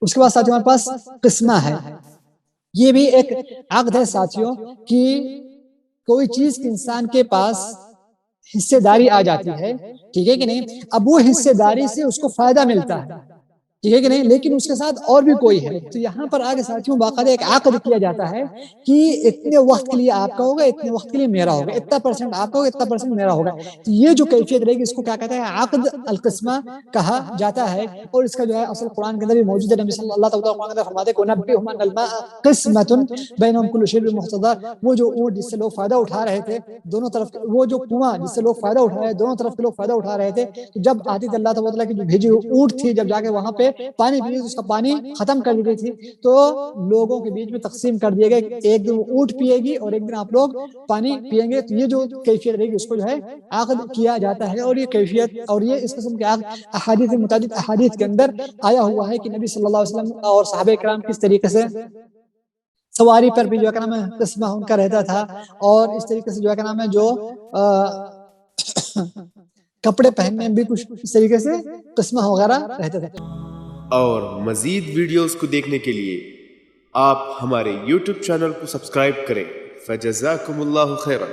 اس کے بعد ساتھیوں ہمارے پاس قسمہ ہے، یہ بھی ایک عقد ہے ساتھیوں کہ کوئی چیز انسان کے پاس حصے داری آ جاتی ہے، ٹھیک ہے کہ نہیں، اب وہ حصے داری سے اس کو فائدہ ملتا ہے، ٹھیک ہے کہ نہیں، لیکن اس کے ساتھ اور بھی کوئی ہے، تو یہاں پر آگے ساتھیوں باقاعدہ ایک عقد کیا جاتا ہے کہ اتنے وقت کے لیے آپ کا ہوگا، اتنے وقت کے لیے میرا ہوگا، اتنا پرسنٹ آپ کا ہوگا، اتنا پرسنٹ میرا ہوگا، تو یہ جو کیفیت رہے گی اس کو کیا کہتا ہے، عقد القسمہ کہا جاتا ہے، اور اس کا جو ہے اصل قرآن کے اندر بھی موجود ہے، نبی صلی اللہ تعالیٰ قرآن کے اندر فرماتے ہیں نبئہم ان الماء قسمۃ بینہم کل شرب محتضر، وہ جو اونٹ جس سے لوگ فائدہ اٹھا رہے تھے دونوں طرف، وہ جو کنواں جس سے لوگ فائدہ اٹھا رہے دونوں طرف کے لوگ فائدہ اٹھا رہے تھے، تو جب آتی تھی اللہ تعالیٰ کی جو بھیجی ہوئی اونٹ تھی، جب جا کے وہاں پہ پانی پی تو اس کا پانی ختم کر دی گئی تھی، تو لوگوں کے بیچ میں تقسیم کر دیے گئے، ایک دن اونٹ پیے گی اور ایک دن آپ لوگ پانی پیئیں گے، تو یہ جو کیفیت رہے گی اس کو جو ہے عقد کیا جاتا ہے، اور یہ کیفیت اور یہ اس قسم کے عقد احادیث متعدد احادیث کے اندر آیا ہوا ہے کہ نبی صلی اللہ علیہ وسلم اور صحابہ کرام کس طریقے سے سواری پر بھی جو ہے نام ہے قسمہ ان کا رہتا تھا، اور اس طریقے سے جو ہے نام ہے جو کپڑے پہننے میں بھی کچھ اس طریقے سے قسمہ وغیرہ رہتے تھے۔ اور مزید ویڈیوز کو دیکھنے کے لیے آپ ہمارے YouTube چینل کو سبسکرائب کریں۔ فجزاکم اللہ خیرا۔